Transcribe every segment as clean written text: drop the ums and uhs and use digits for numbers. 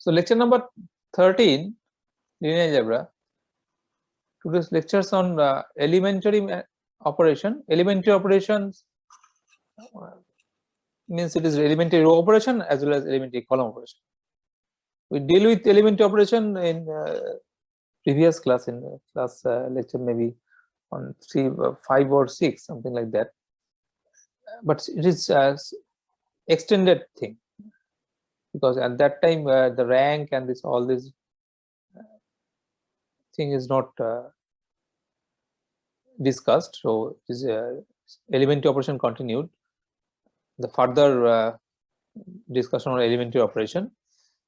So lecture number 13, linear algebra. Today's lectures on elementary operation. Elementary operations means it is elementary row operation as well as elementary column operation. We deal with elementary operation in previous class, in class lecture maybe on 3, 5 or 6, something like that. But it is extended thing, because at that time the rank and this all this thing is not discussed. So it is elementary operation continued. The further discussion on elementary operation,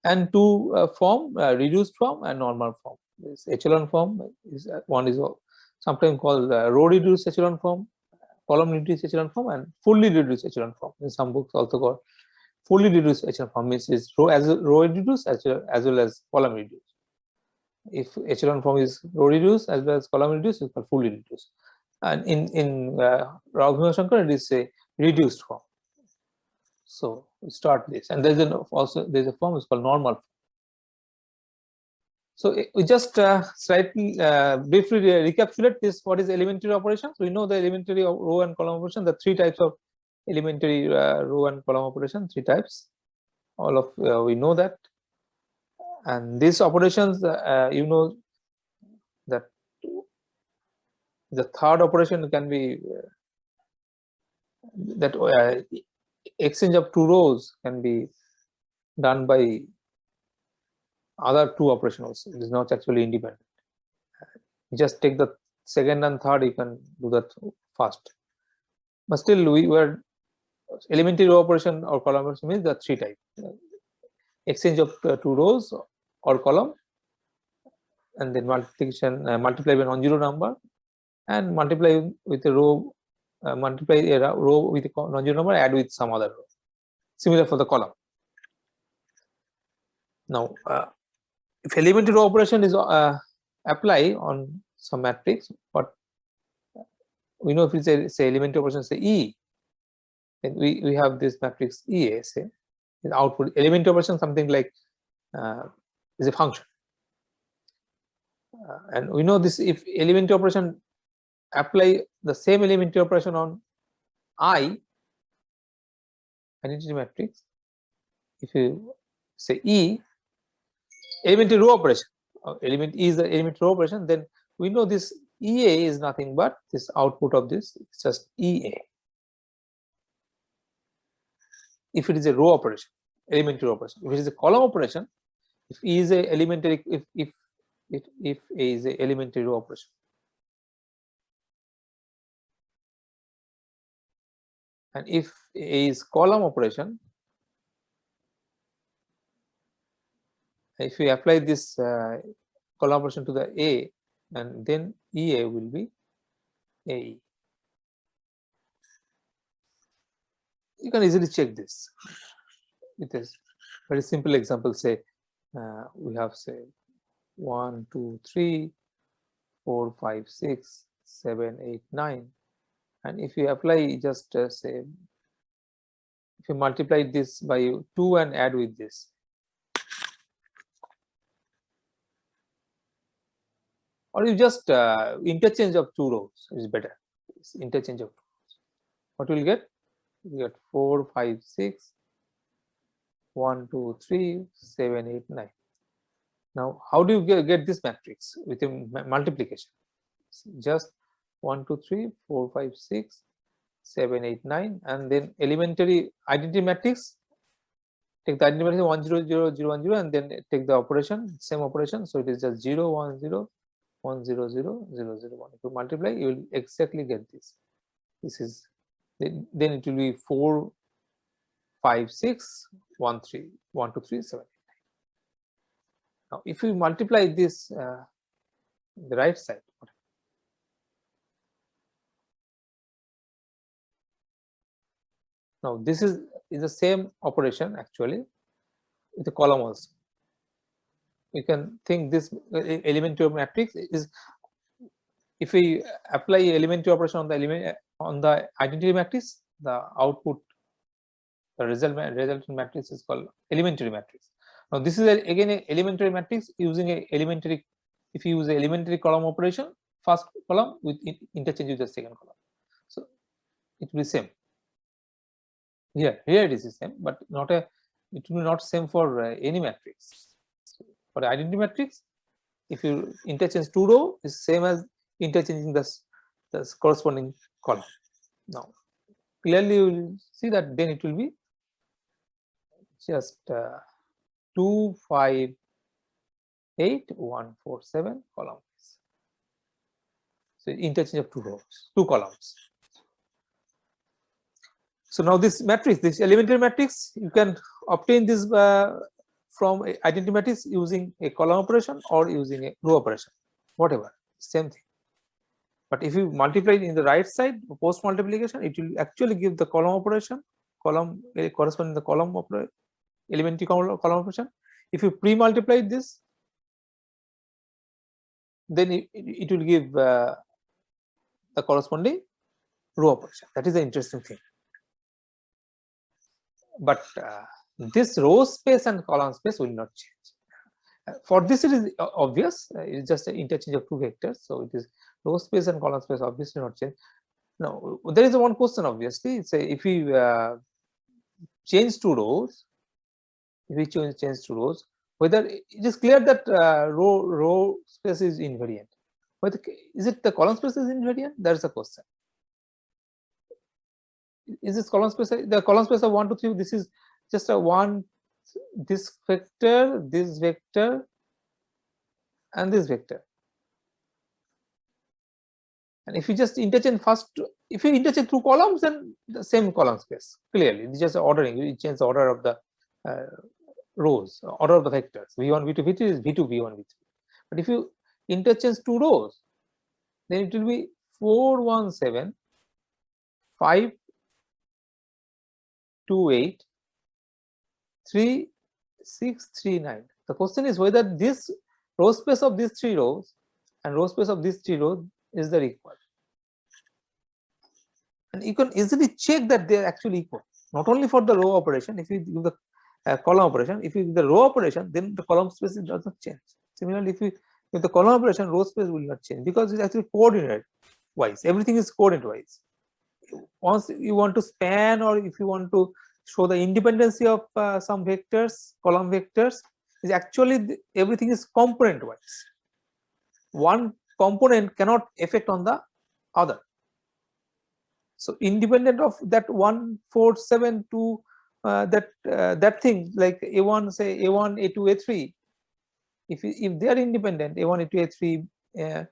and two form, reduced form and normal form. This echelon form is one is sometimes called row reduced echelon form, column reduced echelon form, and fully reduced echelon form. In some books also called fully reduced echelon form, means is row reduced as well as column reduced. If echelon form is row reduced as well as column reduced, it's called fully reduced. And in Raghunath Shankar, it is a reduced form. So we start this, and there's a form is called normal form. So we just slightly briefly recapitulate this. What is elementary operations? We know the elementary row and column operation. The three types of elementary row and column operation. Three types. All of we know that. And these operations, you know that the third operation can be that exchange of two rows can be done by other two operations. It is not actually independent. You just take the second and third, you can do that first. But still, we were elementary row operation or column operation means the three types: exchange of two rows or column, and then multiplication, multiply by non-zero number, and multiply with a row, multiply a row with a non-zero number, add with some other row. Similar for the column. Now, if elementary row operation is apply on some matrix, but we know if it's a say elementary operation say E, then we have this matrix EA, say the output elementary operation something like is a function, and we know this if elementary operation apply the same elementary operation on I, identity matrix, if you say E, elementary row operation, element E is the elementary row operation, then we know this EA is nothing but this output of this, it's just EA. If it is a row operation, elementary row operation. If it is a column operation, if E is a elementary, if A is a elementary row operation, and if A is column operation, if we apply this column operation to the A, and then EA will be AE. You can easily check this. It is very simple example. Say we have say 1, 2, 3, 4, 5, 6, 7, 8, 9, and if you apply just say if you multiply this by 2 and add with this, or you just interchange of two rows is better. It's interchange of two rows. What will you get? You get 4, 5, 6, 1, 2, 3, 7, 8, 9. Now, how do you get this matrix with a multiplication? Just 1, 2, 3, 4, 5, 6, 7, 8, 9, and then elementary identity matrix. Take the identity matrix 1, 0, 0, 0, 1, 0, and then take the operation, same operation. So it is just 0, 1, 0, 1, 0, 0, 0, 0, 1. If you multiply, you will exactly get this. This is then it will be 4, 5, 6, 1, 3, 1, 2, 3, 7, 8, 9. Now, if you multiply this the right side, now this is the same operation actually with the column also. You can think this elementary matrix is, if we apply elementary operation on the element on the identity matrix, the output, the resultant matrix is called elementary matrix. Now this is again an elementary matrix using a elementary. If you use the elementary column operation, first column with interchange with the second column, so it will be same. Here it is the same, but not a. It will be not same for any matrix. So for the identity matrix, if you interchange two row, is same as interchanging the corresponding column. Now clearly you will see that then it will be just 2, 5, 8, 1, 4, 7 columns. So interchange of two rows, two columns. So now this matrix, this elementary matrix, you can obtain this from identity matrix using a column operation or using a row operation, whatever, same thing. But if you multiply it in the right side, post multiplication, it will actually give the column operation, column corresponding to the column operation, elementary column operation. If you pre-multiply this, then it will give the corresponding row operation. That is the interesting thing. But this row space and column space will not change. For this it is obvious, it's just an interchange of two vectors, so it is row space and column space obviously not change. Now there is one question obviously, say if we change two rows, if we change two rows, whether it is clear that row space is invariant, whether is it the column space is invariant, that is a question. Is this column space the column space of 1 2 3? This is just a one, this vector, and this vector. And if you just interchange first, if you interchange two columns, then the same column space clearly. It's just ordering. You change the order of the rows, order of the vectors. V1, V2, V3 is V2, V1, V3. But if you interchange two rows, then it will be 4 1 7 5 2 8 3 6 3 9. The question is whether this row space of these three rows and row space of these three rows is the equal. And you can easily check that they are actually equal. Not only for the row operation, if you do the column operation, if you do the row operation, then the column space does not change. Similarly, if you with the column operation, row space will not change because it's actually coordinate wise. Everything is coordinate wise. Once you want to span, or if you want to show the independency of some vectors, column vectors, is actually everything is component wise. One component cannot affect on the other. So independent of that 1 4 7 2 that thing like A1, say A1 A2 A3, if they are independent, A1 A2 A3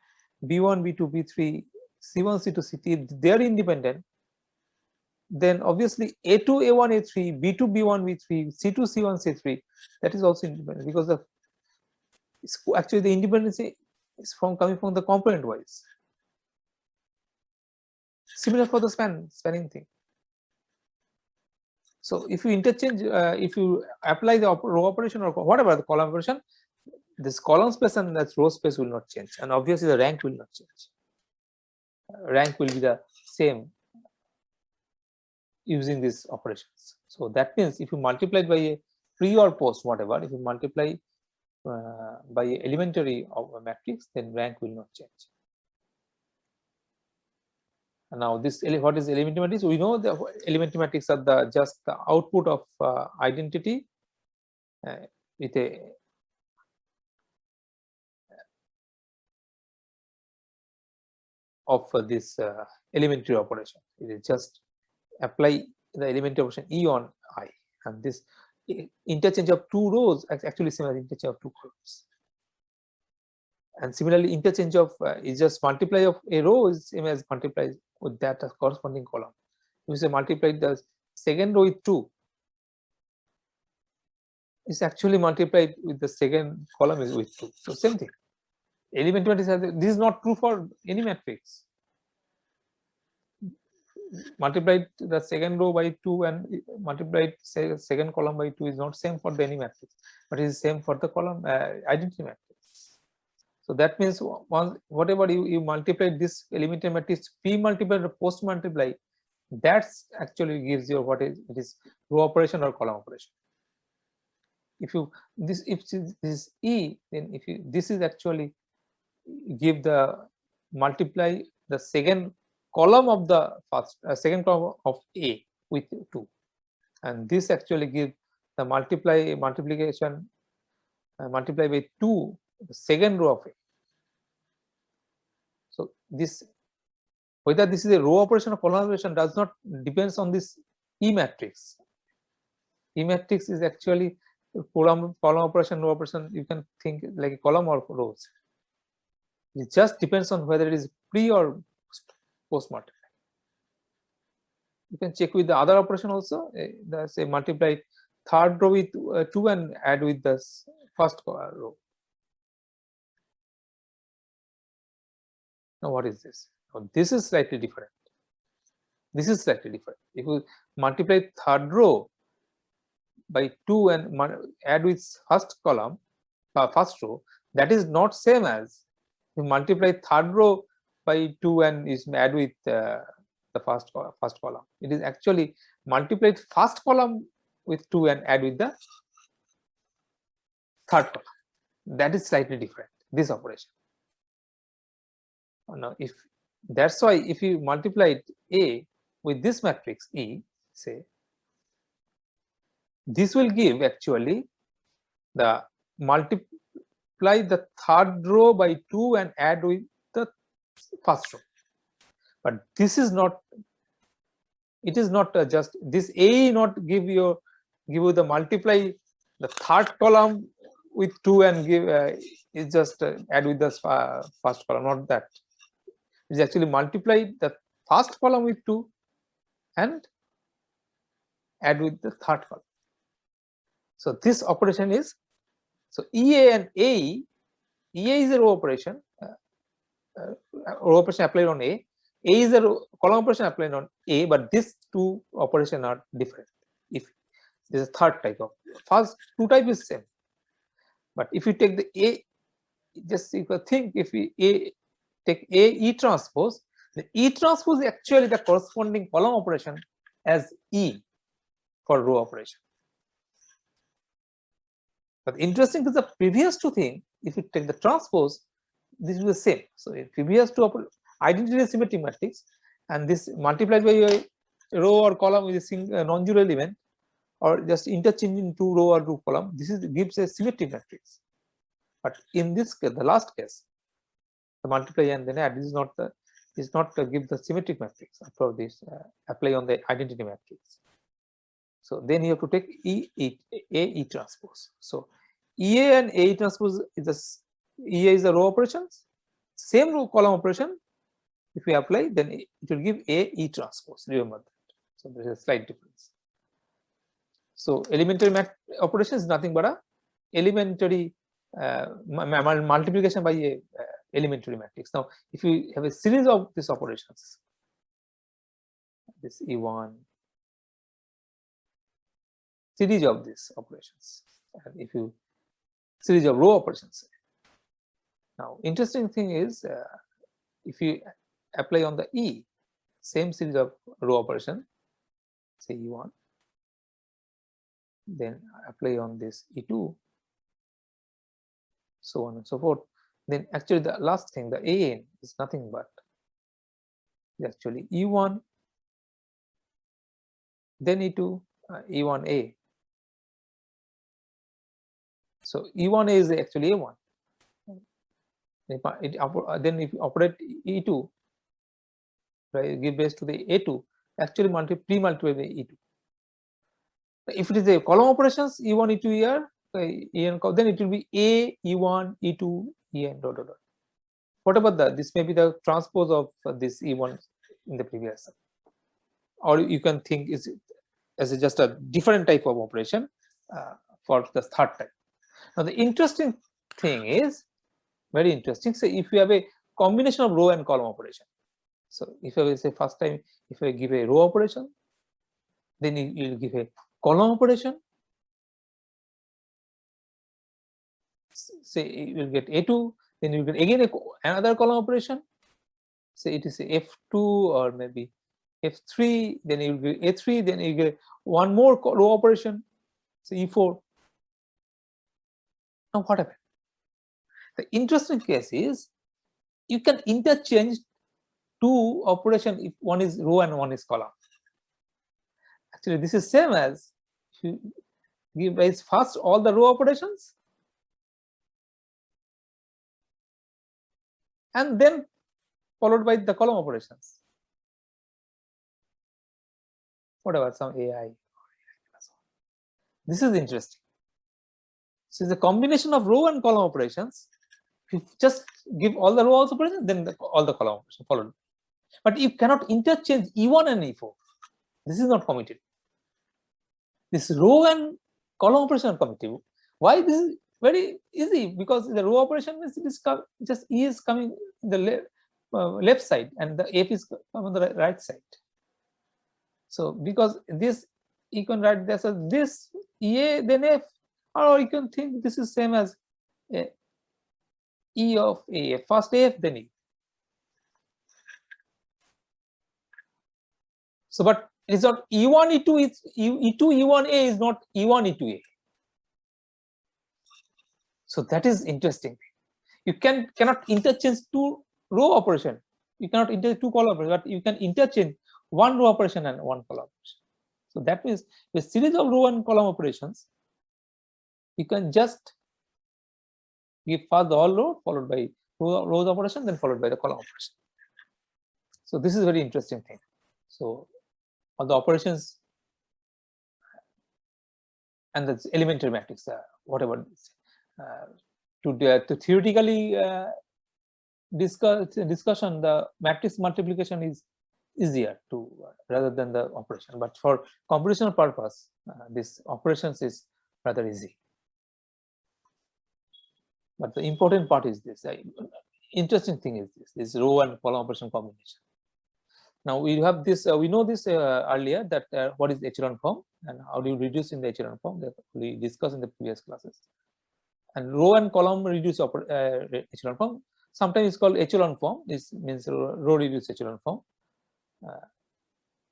B1 B2 B3 C1 C2 C3, they are independent, then obviously A2 A1 A3 B2 B1 B3 C2 C1 C3, that is also independent, because the actually the independency is coming from the component wise. Similar for the spanning thing. So if you interchange, if you apply the row operation or whatever the column operation, this column space and that row space will not change, and obviously the rank will not change. Rank will be the same using these operations. So that means if you multiply by a pre or post, whatever, if you multiply by a elementary of a matrix, then rank will not change. And now this, what is elementary matrix? We know the elementary matrix are the just the output of identity with a of this elementary operation. It is just apply the elementary operation E on I, and this interchange of two rows actually same as interchange of two columns. And similarly, interchange of is just multiply of a row is same as multiply with that corresponding column. You say multiply the second row with 2, is actually multiplied with the second column is with 2. So same thing. Elementary matrix, this is not true for any matrix. Multiplied the second row by 2 and multiplied second column by 2 is not same for any matrix, but it is same for the column identity matrix. So that means once whatever you multiply this elementary matrix pre-multiply or post-multiply, that's actually gives you what is it is row operation or column operation. If you this is E, then if you this is actually give the multiply the second column of the first second column of A with 2, and this actually give the multiplication multiply by 2 the second row of A. So this whether this is a row operation or column operation does not depends on this E matrix. E matrix is actually column operation, row operation. You can think like a column or rows. It just depends on whether it is pre or post multiply. You can check with the other operation also. Say multiply third row with 2 and add with the first row. Now what is this? Now this is slightly different. This is slightly different. If you multiply third row by 2 and add with first column, first row, that is not same as you multiply third row by 2 and is add with the first column. It is actually multiplied first column with 2 and add with the third column. That is slightly different, this operation. Now if that's why if you multiply A with this matrix E, say, this will give actually the multiply the third row by 2 and add with the first row. But this is not, it is not just this A not give you the multiply the third column with 2 and give is just add with the first column, not that. It is actually multiply the first column with 2 and add with the third column. So this operation is, so EA and AE, EA is a row operation, row operation applied on A is a column operation applied on A, but these two operations are different. If this is third type of, first two type is same, but if you take the A, just you can think if we take A E transpose, the E transpose is actually the corresponding column operation as E for row operation. But interesting is the previous two things, if you take the transpose, this is the same. So in previous two identity symmetric matrix, and this multiplied by a row or column with a single non-zero element, or just interchanging two row or two column, this is gives a symmetric matrix. But in this case, the last case, the multiply and then add, this is not give the symmetric matrix after this apply on the identity matrix. So then you have to take E transpose. So EA and AE transpose is EA is the row operations, same row column operation. If we apply, then it will give AE transpose. Remember that. So there is a slight difference. So elementary operation is nothing but a elementary multiplication by a elementary matrix. Now, if you have a series of these operations, this E1, series of these operations, and if you series of row operations. Now, interesting thing is if you apply on the E, same series of row operation, say E1, then apply on this E2, so on and so forth. Then actually the last thing, the AN is nothing but actually E1, then E2, E1A. So E1A is actually A1. Then if you operate E2, right, give base to the A2, actually pre-multiply by E2. If it is a column operations, E1, E2 here, then it will be A, E1, E2, En, dot, dot, dot. Whatever this may be the transpose of this E1 in the previous, or you can think is as just a different type of operation for the third type. Now the interesting thing is, very interesting. So if you have a combination of row and column operation, so if I say first time, if I give a row operation, then you will give a column operation. Say you will get A2, then you will get again another column operation. Say it is a F2 or maybe F3, then you will get A3, then you get one more row operation, say E4. Now what happened? The interesting case is you can interchange two operation if one is row and one is column. Actually, this is same as if you give rise first all the row operations and then followed by the column operations. Whatever, some AI. This is interesting. So the combination of row and column operations. If you just give all the row operations, then all the column operations followed. But you cannot interchange E1 and E4. This is not committed. This row and column operation are committed. Why? This is very easy, because the row operation is just E is coming in the left side and the F is coming on the right side. So because this you can write this as this EA then F, or you can think this is same as E of A, first F then E. So, but it is not E1 E2, it's E2 E1 A is not E1 E2 A. So that is interesting. You cannot interchange two row operation. You cannot interchange two column operation, but you can interchange one row operation and one column operation. So that means a series of row and column operations, you can just give first the all row followed by rows operation, then followed by the column operation. So this is a very interesting thing. So all the operations and the elementary matrix, whatever to theoretically discussion, the matrix multiplication is easier to rather than the operation, but for computational purpose this operations is rather easy. But the important part is this, interesting thing is this row and column operation combination. Now we have this, we know this earlier, that what is echelon form and how do you reduce in the echelon form, that we discussed in the previous classes. And row and column reduce echelon form, sometimes it's called echelon form. This means row reduced echelon form.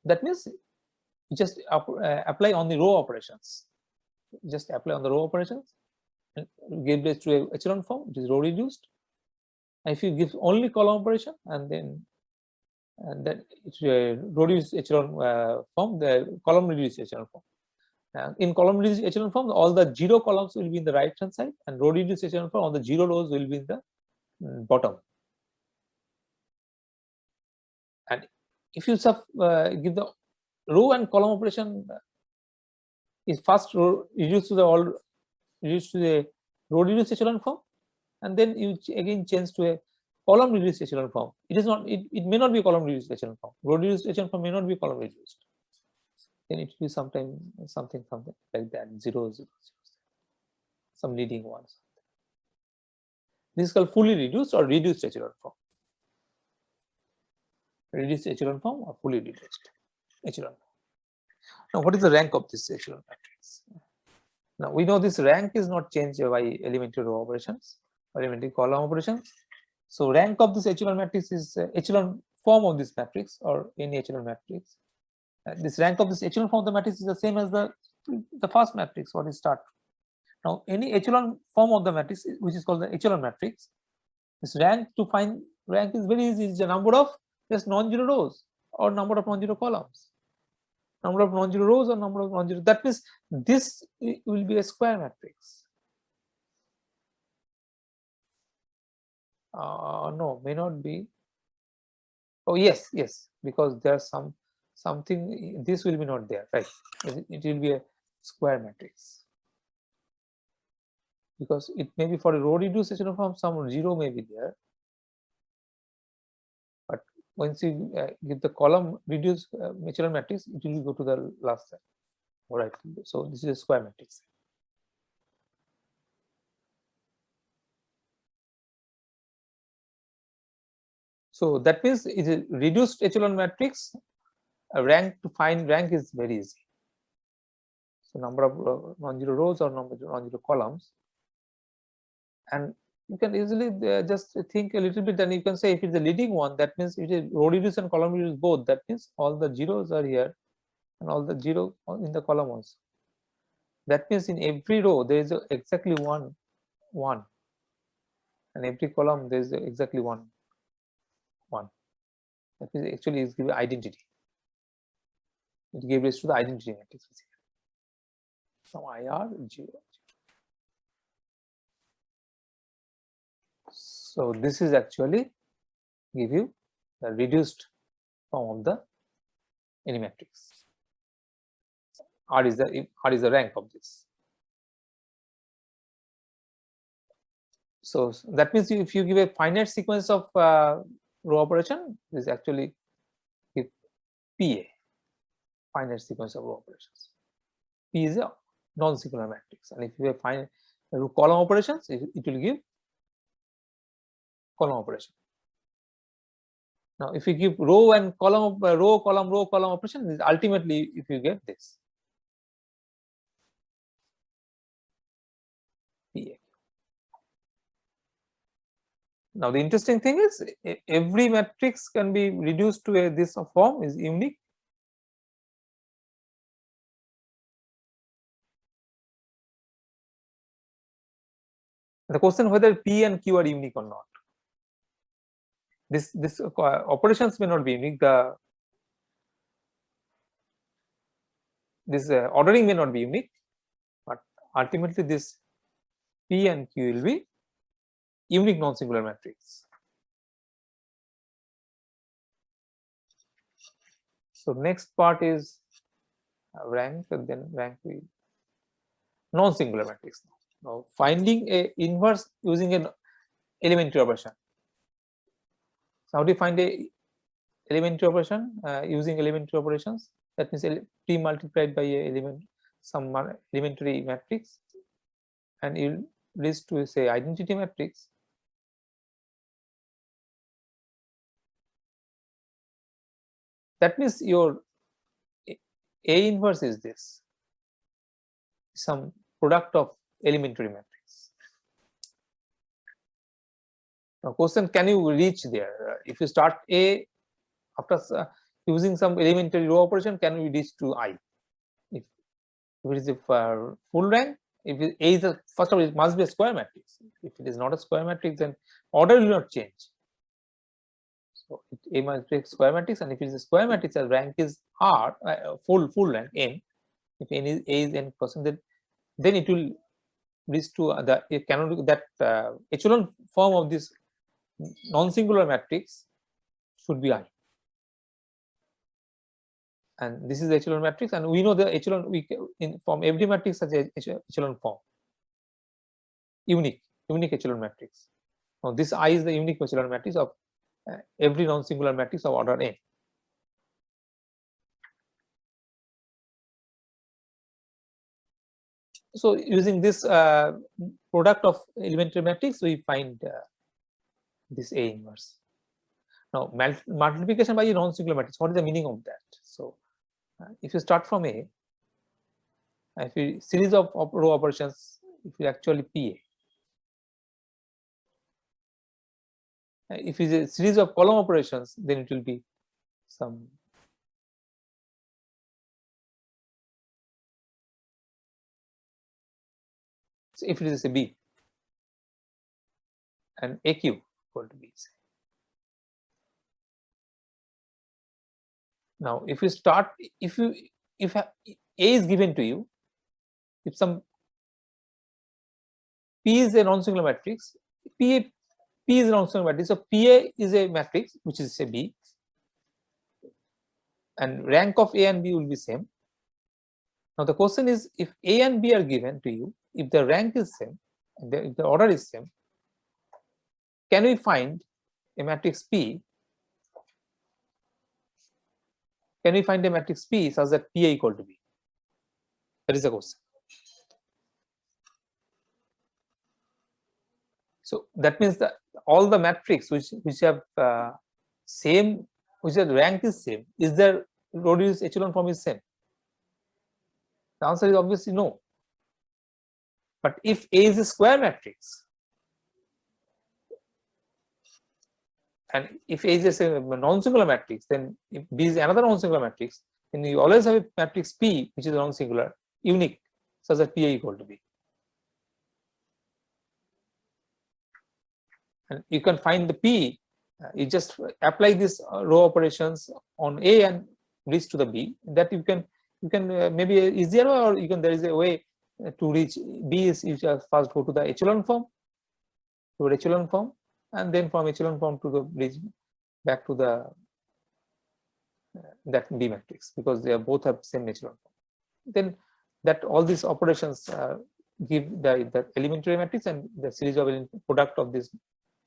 That means you just apply on the row operations, just apply on the row operations and give this to a echelon form, which is row reduced. And if you give only column operation and then it's a row reduced echelon form, the column reduced echelon form. In column reduced echelon form, all the 0 columns will be in the right hand side, and row reduced echelon form, all the 0 rows will be in the bottom. And if you give the row and column operation is first row reduced to the row reduced echelon form, and then you again change to a column reduced echelon form. It is not, it may not be column reduced echelon form. Row reduced echelon form may not be column reduced. Then it will be something like that, 0 0 0, some leading ones. This is called fully reduced or reduced echelon form. Reduced echelon form or fully reduced echelon form. Now, what is the rank of this echelon matrix? Now we know this rank is not changed by elementary row operations or elementary column operations. So rank of this echelon matrix is echelon form of this matrix or any echelon matrix. This rank of this echelon form of the matrix is the same as the first matrix what is start. Now any echelon form of the matrix, which is called the echelon matrix, this rank, to find rank is very easy. It's the number of just non-zero rows or number of non-zero columns. Number of non-zero rows or number of non-zero. That means this will be a square matrix. No, may not be. Oh yes, because there's something. This will be not there, right? It will be a square matrix because it may be for a row reduced echelon form, some 0 may be there. But once you give the column reduced echelon matrix, it will go to the last side. All right. So this is a square matrix. So that means it is reduced echelon matrix. Rank, to find rank is very easy. So number of non-zero rows or number of non-zero columns, and you can easily just think a little bit, and you can say if it's the leading one, that means it is row reduced and column reduced both. That means all the zeros are here and all the 0 in the column also. That means in every row there is exactly one 1, and every column there is exactly 1. That means actually is given identity. It gave rise to the identity matrix. Now IR 0. So this is actually give you the reduced form of the any matrix. R is the rank of this. So that means if you give a finite sequence of row operation, this actually give PA, finite sequence of row operations. P is a non-singular matrix, and if you have finite column operations, it will give column operation. Now, if you give row and column, row column operation, ultimately if you get this PA. Now, the interesting thing is every matrix can be reduced to this form is unique. The question whether P and Q are unique or not. This operations may not be unique. This ordering may not be unique, but ultimately this P and Q will be unique non-singular matrix. So next part is rank, and then rank will non-singular matrix. Now finding a inverse using an elementary operation. So how do you find a elementary operation using elementary operations? That means P multiplied by a element, some elementary matrix, and you reach to say identity matrix. That means your A inverse is this, some product of elementary matrix. Now question, can you reach there? If you start A, after using some elementary row operation, can we reach to I? If it is a full rank, if A is a, first of all, it must be a square matrix. If it is not a square matrix, then order will not change. So A must be a square matrix, and if it is a square matrix, the rank is R, full rank N. If N is A is N percent, then it will reach to the, it cannot do that echelon form of this non-singular matrix should be I. And this is the echelon matrix, and we know the echelon from every matrix such a echelon form, unique echelon matrix. Now this I is the unique echelon matrix of every non-singular matrix of order n. So using this product of elementary matrix, we find this A inverse. Now multiplication by a non-singular matrix, what is the meaning of that? So if you start from A, if you series of row operations, if you actually PA, if it is a series of column operations, then it will be some so if it is a B and AQ equal to B. Now if you start, if A is given to you, if some P is a non-singular matrix, P is a non-singular matrix, so PA is a matrix which is a B, and rank of A and B will be same. Now the question is, if A and B are given to you, if the rank is same, and if the order is same, can we find a matrix P? Can we find a matrix P such that PA equal to B? That is the question. So that means that all the matrix which have same, which the rank is same, is their row reduced echelon form is same? The answer is obviously no. But if A is a square matrix, and if A is a non-singular matrix, then if B is another non-singular matrix, then you always have a matrix P which is non-singular, unique, such that PA equal to B. and you can find the P. You just apply this row operations on A and reach to the B. That you can maybe easier, or you can, there is a way to reach B is you just first go to the echelon form, and then from echelon form to the reach back to the that B matrix, because they are both have same echelon form. Then that all these operations give the elementary matrix, and the series of product of this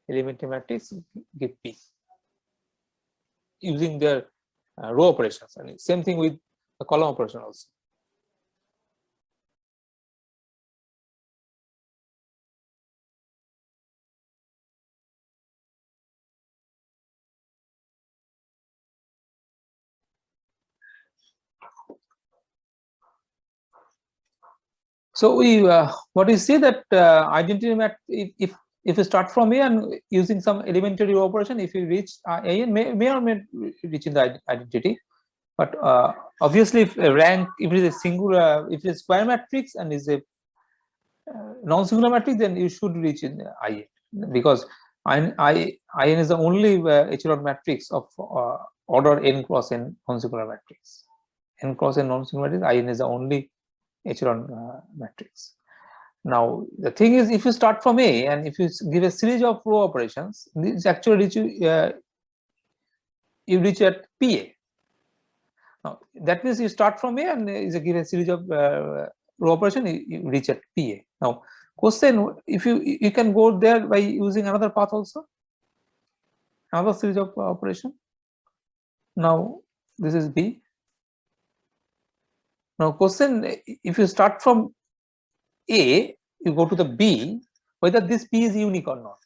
elementary matrix give P using their row operations, and same thing with the column operation also. So we what we see that identity map, if you start from A and using some elementary row operation, if you reach A and may or may reach in the identity, but obviously if a rank, if it is a singular, if it is square matrix and is a non-singular matrix, then you should reach in IN, because IN is the only echelon matrix of order n cross n non-singular matrix. N cross n non-singular matrix, IN is the only echelon matrix. Now the thing is, if you start from A and if you give a series of row operations, this actually reach you reach at PA. Now that means you start from A and is give a series of row operation, you reach at PA. Now question, if you can go there by using another path also, another series of operation. Now this is B. Now question, if you start from A, you go to the B, whether this P is unique or not,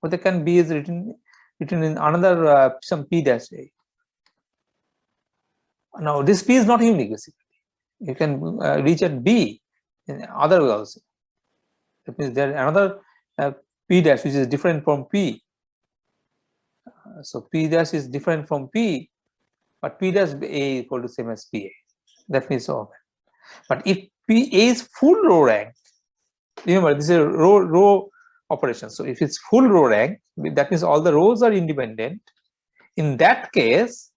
whether can B is written in another some P dash A. Now this P is not unique basically. You can reach at B in other way also. That means there is another P dash which is different from P. So P dash is different from P, but P dash A equal to same as PA. That means so. But if PA is full row rank, remember this is a row operation. So if it's full row rank, that means all the rows are independent. In that case,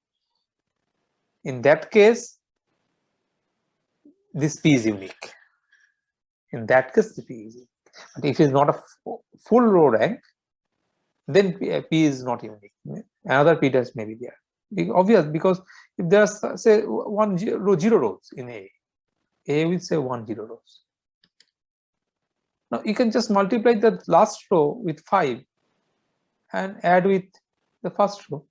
this P is unique. In that case, the P is unique. But if it's not a full row rank, then P is not unique. Another P dash may be there. Obvious, because if there's say 0 rows in A will say 1 0 rows. Now you can just multiply the last row with 5 and add with the first row.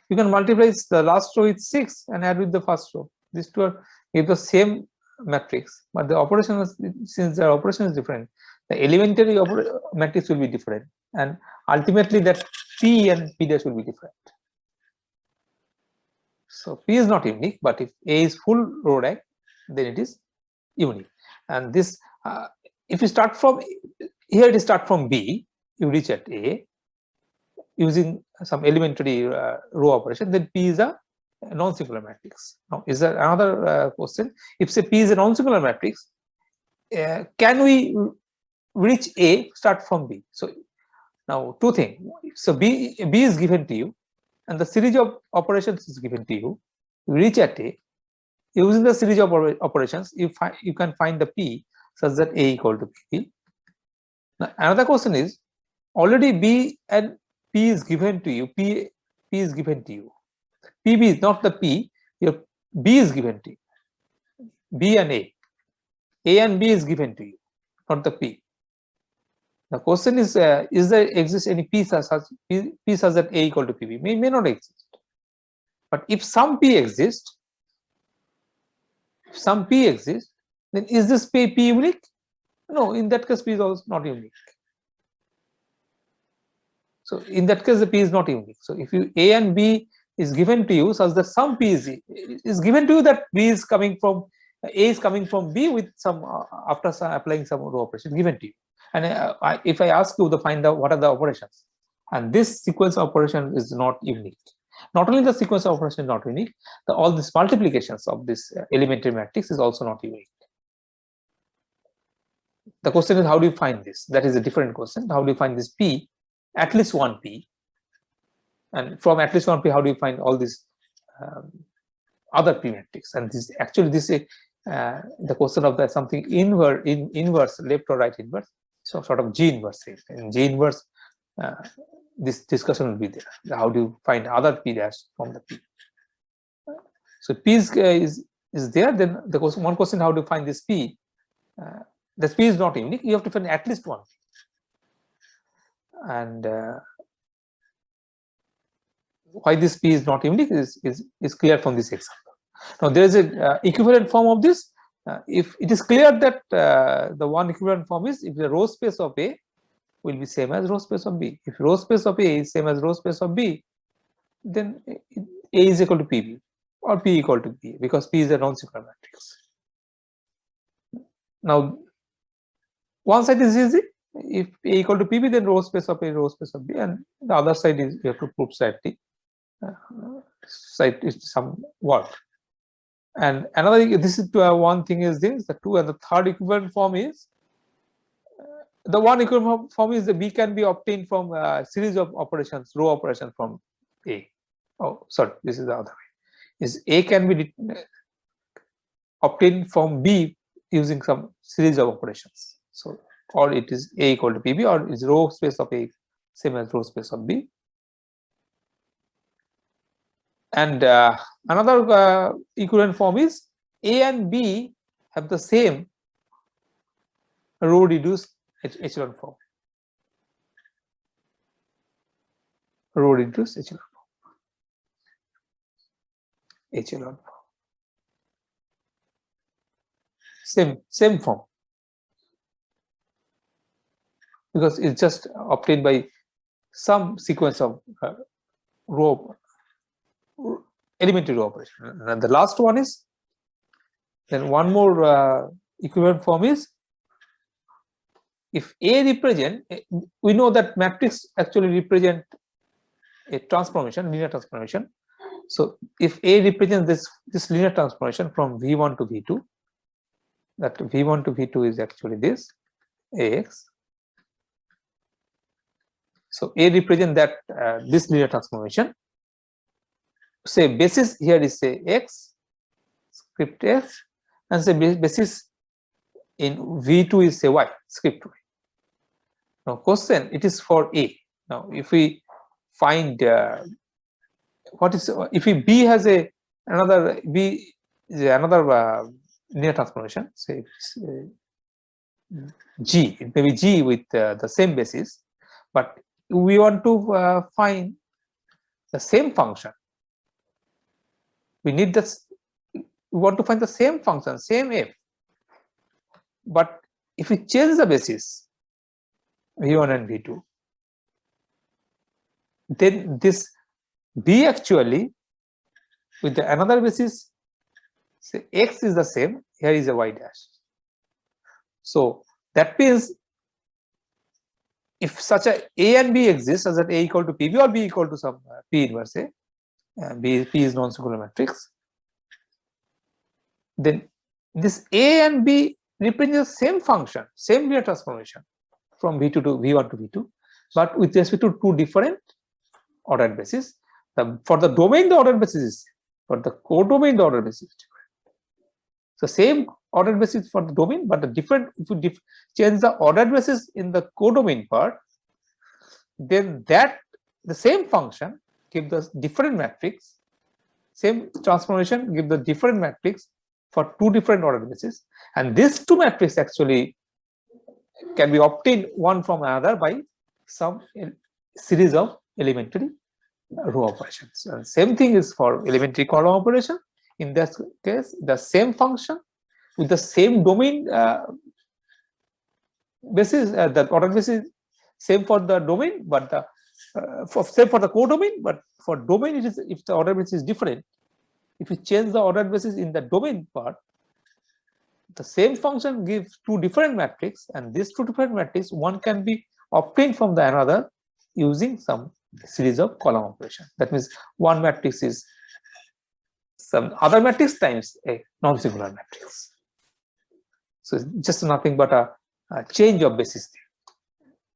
You can multiply the last row with 6 and add with the first row. These two are give the same matrix, but the operation is, since the operation is different, the elementary matrix will be different, and ultimately that P and P dash will be different. So P is not unique, but if A is full row rank, then it is unique. And this, if you start from here, it is start from B, you reach at A using some elementary row operation, then P is a non-singular matrix. Now, is there another question? If say P is a non-singular matrix, can we reach A start from B? So now two things. So B is given to you, and the series of operations is given to you. You reach at A using the series of operations. You can find the P such that A equal to P. Now another question is, already B and P is given to you. P is given to you. PB is not the P. Your B is given to you. B and A and B is given to you, not the P. The question is there exist any P such that A equal to PB? May not exist. But if some P exists, then is this P unique? No, in that case P is also not unique. So in that case the P is not unique. So if you A and B is given to you such that some P is given to you, that B is coming from A is coming from B with some after applying some row operation given to you. And if I ask you to find out what are the operations, and this sequence operation is not unique. Not only the sequence operation is not unique, all these multiplications of this elementary matrix is also not unique. The question is, how do you find this? That is a different question. How do you find this P at least one P, and from at least one P, how do you find all these other P matrix? And this actually this is the question of the something inverse, left or right inverse, so sort of G inverse. In G inverse, this discussion will be there. How do you find other P dash from the P? So P is there. Then the question, one question: how do you find this P? This P is not unique. You have to find at least one. And why this P is not unique is clear from this example. Now there is a equivalent form of this. If it is clear that the one equivalent form is if the row space of A will be same as row space of B. If row space of A is same as row space of B, then A is equal to PB or P equal to B, because P is a non-singular matrix. Now one side is easy. If A equal to PB, then row space of A, row space of B, and the other side is you have to prove slightly. Side is some work. And another thing, this is one thing is this, the two, and the third equivalent form is the one equivalent form is the B can be obtained from a series of operations, row operations from A. Oh, sorry, this is the other way. Is A can be obtained from B using some series of operations. So, or it is A equal to PB, or is row space of A same as row space of B. And another equivalent form is A and B have the same row reduced echelon form. Row reduced echelon form. Echelon form. Same form. Because it's just obtained by some sequence of elementary row operation. And the last one is, then one more equivalent form is, if A represent, we know that matrix actually represent a transformation, linear transformation. So if A represents this linear transformation from V1 to V2, that V1 to V2 is actually this AX. So A represent that this linear transformation. Say basis here is say X, script X, and say basis in V2 is say Y, script Y. Now question, it is for A. Now if we find what is, if B has another B is another linear transformation, say G, it may be G with the same basis, but we want to find the same function. We need this, we want to find the same function, same f. But if we change the basis V1 and V2, then this B actually with another basis, say X is the same, here is a Y dash. So that means if such a and B exists, such that A equal to PB or B equal to some P inverse A, P is non-singular matrix, then this A and B represent the same function, same linear transformation from V2 to V1 to V2, but with respect to two different ordered bases. For the domain, the ordered basis is same, for the codomain, the ordered basis is different. So same ordered basis for the domain, but the different, if you change the ordered basis in the codomain part, then that the same function give the different matrix, same transformation give the different matrix for two different ordered bases, and these two matrices actually can be obtained one from another by some series of elementary row operations. And same thing is for elementary column operation. In this case, the same function with the same domain basis, the ordered basis same for the domain, but the same for the codomain, but for domain it is, if the ordered basis is different, if you change the ordered basis in the domain part, the same function gives two different matrices, and these two different matrices, one can be obtained from the another using some series of column operation. That means one matrix is some other matrix times a non-singular matrix. So it's just nothing but a change of basis.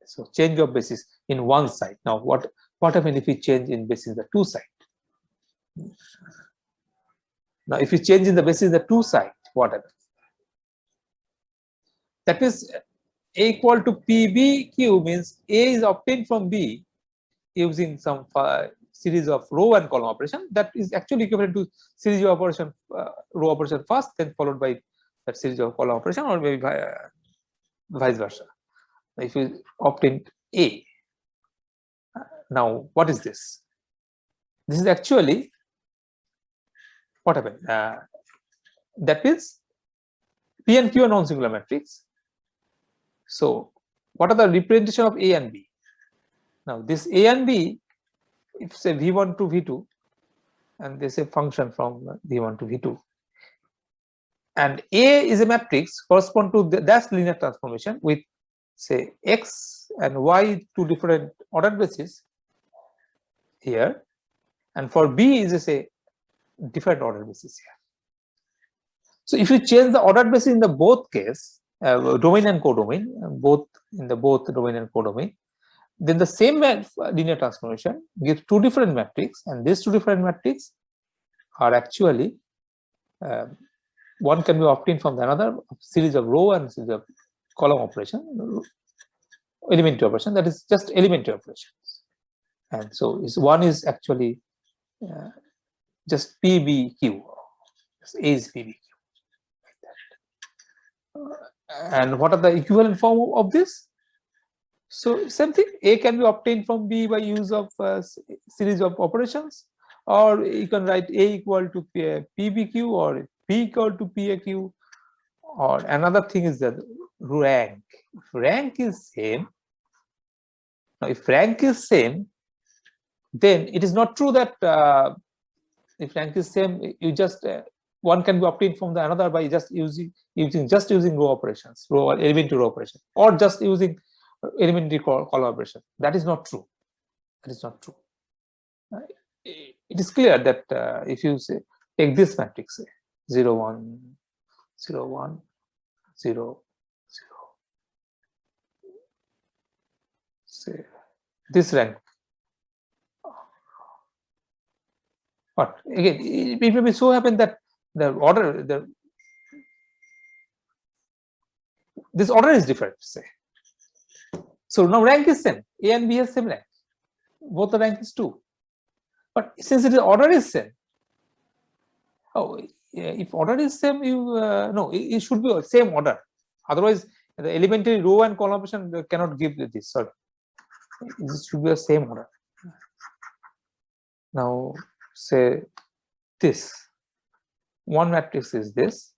So change of basis. in one side. Now what happens if we change in basis the two side? Now if you change in the basis the two side, what happens? That is A equal to PBQ means A is obtained from B using some series of row and column operation. That is actually equivalent to series of operation, row operation first, then followed by that series of column operation, or maybe vice versa. If you obtain A, now what is this? This is actually what happened. That is P and Q are non-singular matrix. So what are the representation of A and B? Now this A and B, if say V1 to V2, and this is a function from V1 to V2, and A is a matrix correspond to that linear transformation with say X and Y two different order bases here, and for B is a different order basis here. So if you change the order basis in the both case, domain and codomain, both in the both domain and codomain, then the same linear transformation gives two different matrices, and these two different matrices are actually one can be obtained from another series of row and series of column operation, elementary operation, that is just elementary operations. And so one is actually just PBQ, A is PBQ. And what are the equivalent form of this? So same thing, A can be obtained from B by use of series of operations, or you can write A equal to PBQ or P equal to PAQ, or another thing is that rank. If rank is same, now if rank is same, then it is not true that if rank is same, you just one can be obtained from the another by just using row operations, row or elementary row operation, or just using elementary column operation. That is not true. That is not true. It is clear that if you say take this matrix, say 0 1 0 1 0 0, say this rank. But again, it may be so happen that the order, this order is different, say. So now rank is same. A and B has same rank. Both the rank is 2. But since the order is same, if order is same, you no, it should be same order. Otherwise, the elementary row and column operation cannot give this. Sorry, this should be the same order. Now, say this one matrix is this,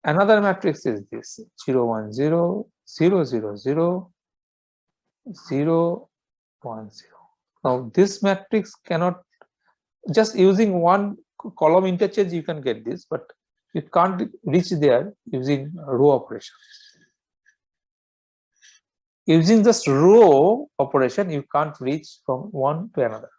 another matrix is this 0 1 0 0 0 0 0 1 0. Now this matrix cannot, just using one column interchange you can get this, but you can't reach there using row operations. Using just row operation you can't reach from one to another.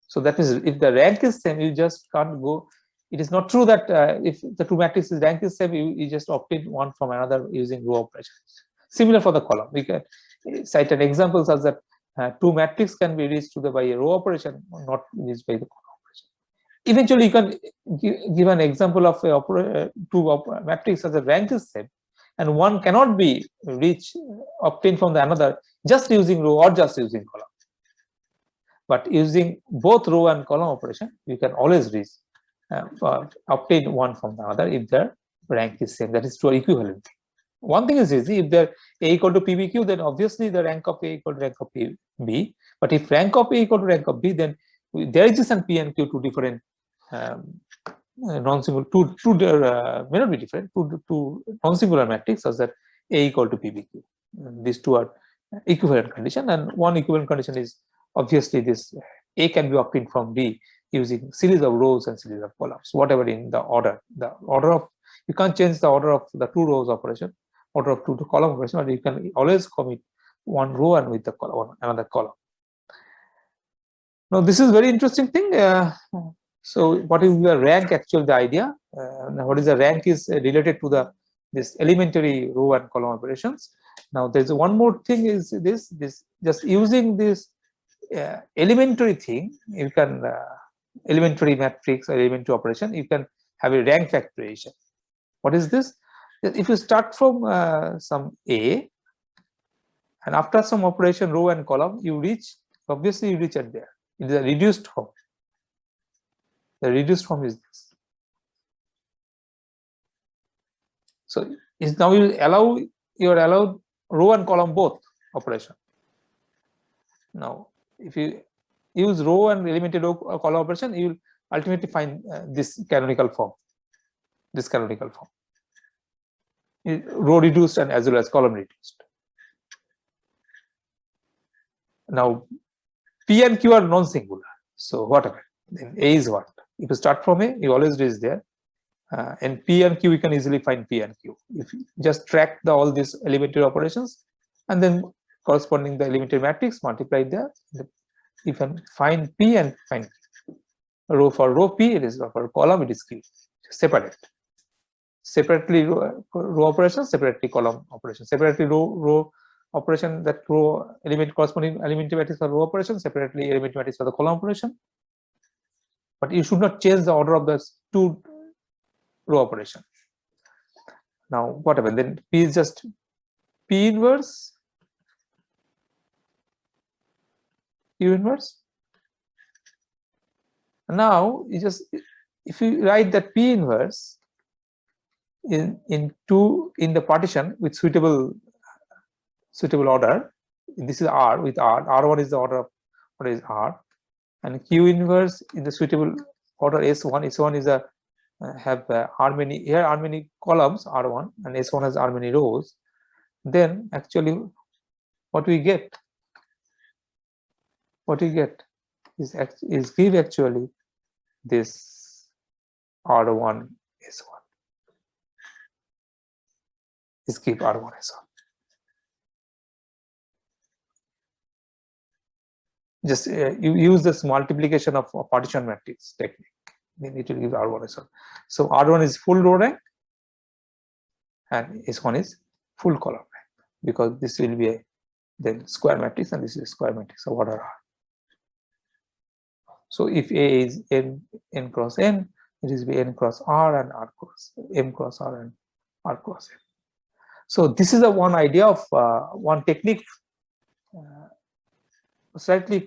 So that is, if the rank is same, you just can't go. It is not true that if the two matrices rank is same, you just obtain one from another using row operations. Similar for the column. We can cite an example such that two matrices can be reached by a row operation, not reached by the column operation. Eventually, you can give an example of two matrices such that rank is same, and one cannot be obtained from the another just using row or just using column. But using both row and column operation, you can always reach obtain one from the other if their rank is same. That is true equivalent. One thing is easy, if they're A equal to PBQ, then obviously the rank of A equal to rank of B. But if rank of A equal to rank of B, then there exists an P and Q two different non-singular, may not be different, two non-singular matrix such that A equal to PBQ. These two are equivalent condition, and one equivalent condition is obviously this A can be obtained from B using series of rows and series of columns, whatever in the order. The order of, you can't change the order of the two rows operation, order of two column operation, but you can always commit one row and with the column, another column. Now this is very interesting thing. So what is the rank actually the idea? Now what is the rank is related to this elementary row and column operations. Now there's one more thing is this just using this elementary thing, you can elementary matrix or elementary operation, you can have a rank factorization. What is this? If you start from some A, and after some operation row and column, you reach, obviously you reach at there. It is a reduced form. The reduced form is this. So is now you are allowed row and column both operation. Now if you use row and elementary row column operation, you will ultimately find this canonical form. This canonical form, row reduced and as well as column reduced. Now P and Q are non-singular. So what happened? Then A is what? If you start from A, you always reach there. And P and Q, we can easily find P and Q. If you just track all these elementary operations and then corresponding the elementary matrix, multiply there, you can find P and find Q. Row for row P, it is for column, it is Q. Separate. Separately row operation, separately column operation. Separately row operation, that row element corresponding elementary matrix for row operation, separately elementary matrix for the column operation. But you should not change the order of the two row operation. Now what happened? Then P is just P inverse, Q inverse. Now you just, if you write that P inverse in the partition with suitable order, this is R with R1 is the order of what is R, and Q inverse in the suitable order S1 is a have R many columns R1, and S1 has R many rows. Then actually what we get is give actually this R1 S1 is give R1 S1. Just you use this multiplication of partition matrix technique, then it will give R1 S1. So R1 is full row rank and S1 is full column rank, because this will be a then square matrix and this is a square matrix of order R. So if A is n cross n, it is be n cross R and R cross m cross R and R cross n. So this is a one idea of one technique. Slightly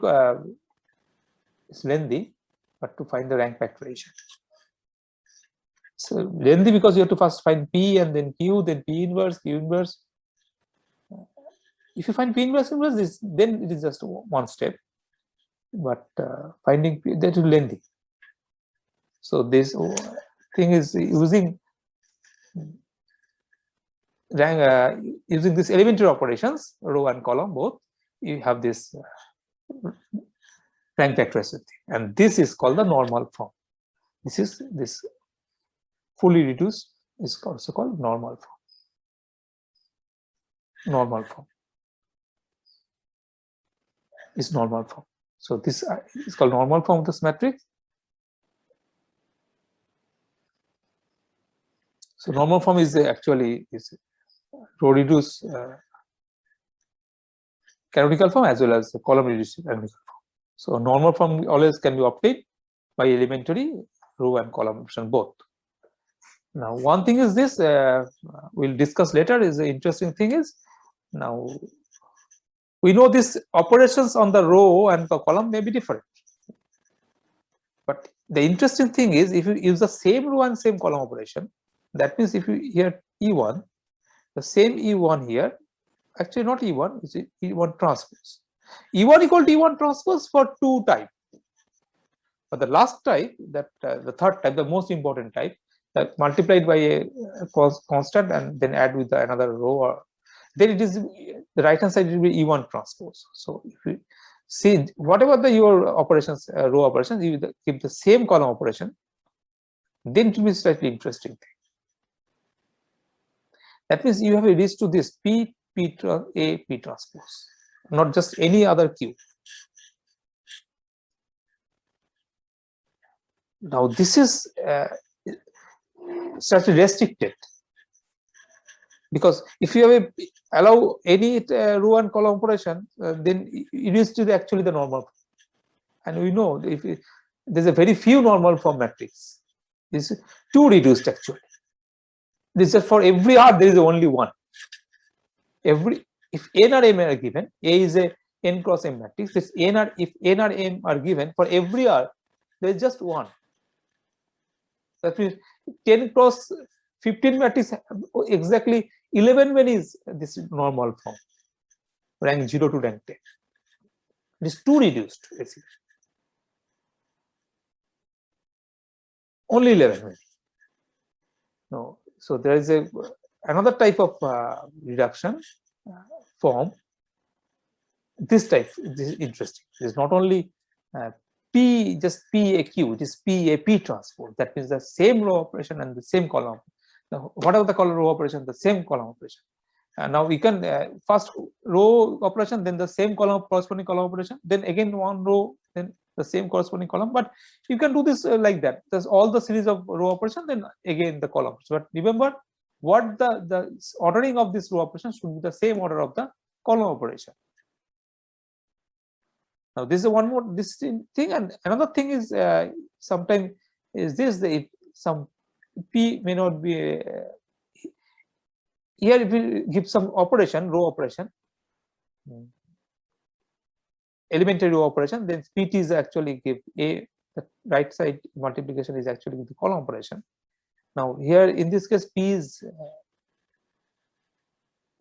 it's lengthy, but to find the rank factorization. So lengthy because you have to first find P and then Q, then P inverse, Q inverse. If you find P inverse, then it is just one step. But finding P, that is lengthy. So this thing is using using these elementary operations, row and column both. You have this rank factorization, and this is called the normal form. This fully reduced is also called normal form. Normal form is normal form. So this is called normal form of this matrix. So normal form is actually row reduced canonical form as well as the column reduced canonical form. So normal form always can be obtained by elementary row and column option both. Now one thing is this, we'll discuss later, is the interesting thing is, now we know these operations on the row and the column may be different, but the interesting thing is if you use the same row and same column operation, that means if you here E1, the same E1 here, actually not E1, it's E1 transpose. E1 equal to E1 transpose for two types. But the last type, that the third type, the most important type, that multiplied by a constant and then add with another row, or then it is the right hand side will be E1 transpose. So if you see whatever your operations, row operations, you keep the same column operation, then it will be slightly interesting thing. That means you have reached to this P transpose, not just any other Q. Now this is slightly restricted. because if you have allow any row and column operation, then it is to actually the normal form. And we know if there's a very few normal form matrix, is too reduced actually. This is for every R there is only one. If n or m are given, A is a n cross m matrix. If n or m are given for every R, there is just one. That means 10 cross 15 matrix, exactly 11 when is this normal form, rank 0 to rank 10. It is too reduced basically. Only 11 maybe. No, so there is another type of reduction form. This type is interesting. It is not only P, just PAQ, it is PAP transpose. That means the same row operation and the same column. Now, whatever the column row operation, the same column operation. Now we can first row operation, then the same column corresponding column operation, then again one row, then the same corresponding column. But you can do this like that. There's all the series of row operation, then again the columns. But remember, what the ordering of this row operation should be the same order of the column operation. Now this is one more this thing, and another thing is sometimes is this some P may not be here. If we give some operation, row operation, elementary row operation, then PT is actually give a the right side multiplication is actually the column operation. Now here in this case P is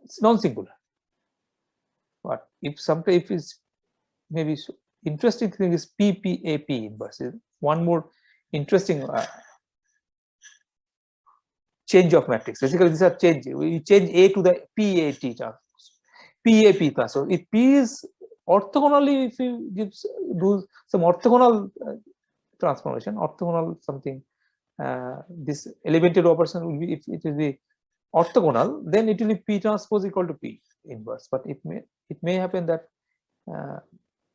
it's non-singular, but if sometimes if it's maybe interesting thing is PPAP inverse is one more interesting change of matrix. Basically, these are change. We change A to the PAT transpose, PAP transpose. If P is orthogonally, if you do some orthogonal transformation, orthogonal something, this elementary operation will be, if it will be orthogonal, then it will be P transpose equal to P inverse. But it may happen that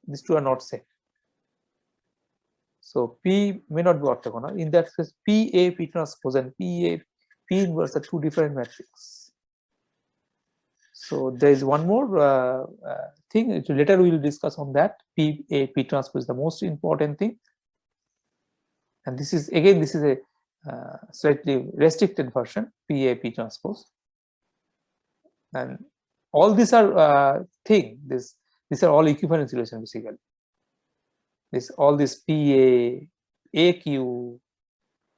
these two are not same. So P may not be orthogonal. In that case, PAP transpose and P inverse are two different matrices. So there is one more thing. Later we will discuss on that. PAP transpose is the most important thing. And this is again, this is a slightly restricted version, PAP transpose. And all these are these are all equivalence relations basically. All this PA, AQ,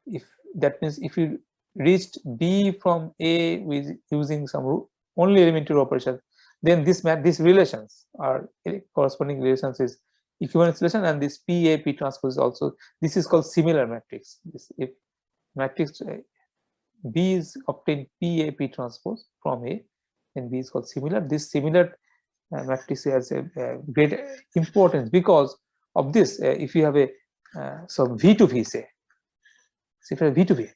if that means if you reached B from A with using some only elementary operation, then these relations are corresponding relations is equivalence relation, and this PAP transpose also, this is called similar matrix. If matrix B is obtained PAP transpose from A, then B is called similar. This similar matrix has a great importance because of this. If you have a so V to V, say, if you have V to V,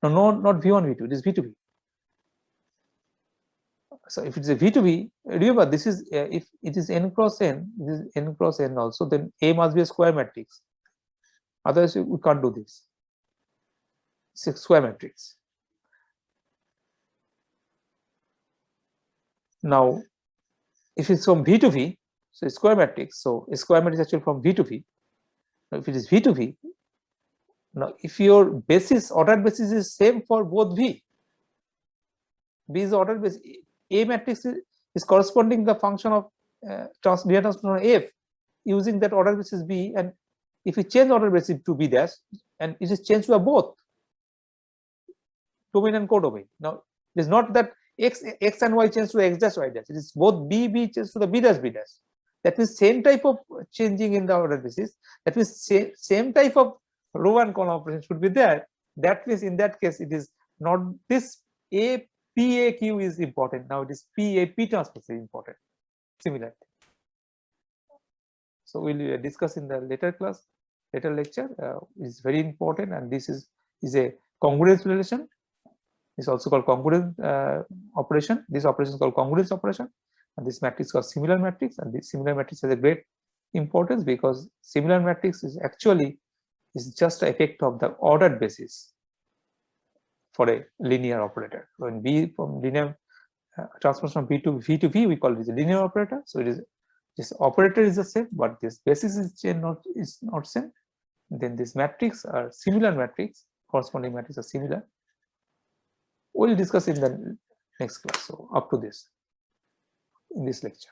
no, not V1 V2, it is V to V. So if it's a V to V, remember this is if it is n cross n, this is n cross n also, then A must be a square matrix. Otherwise we can't do this. It's a square matrix. Now if it's from V to V, so a square matrix, so a square matrix actually from V to V. Now if it is V to V, now if your basis, ordered basis is same for both V, B is ordered basis, A matrix is corresponding the function of linear transform F using that order basis B, and if you change order basis to B dash, and it is changed to both domain and codomain. Now it is not that x and y change to x dash y dash, it is both B change to the B dash B dash. That means same type of changing in the order basis. That means same type of row and column operation should be there. That means in that case it is not this PAQ is important. Now it is PAP transpose is important. Similar. So we'll discuss in the later class, later lecture. Is very important, and this is a congruence relation. It's also called congruence operation. This operation is called congruence operation, and this matrix is called similar matrix. And this similar matrix has a great importance because similar matrix is actually just an effect of the ordered basis for a linear operator. When B from linear transformation from V to V, we call it as a linear operator. So it is, this operator is the same, but this basis is not same. Then this matrix are similar matrix, corresponding matrix are similar. We'll discuss in the next class. So up to this in this lecture.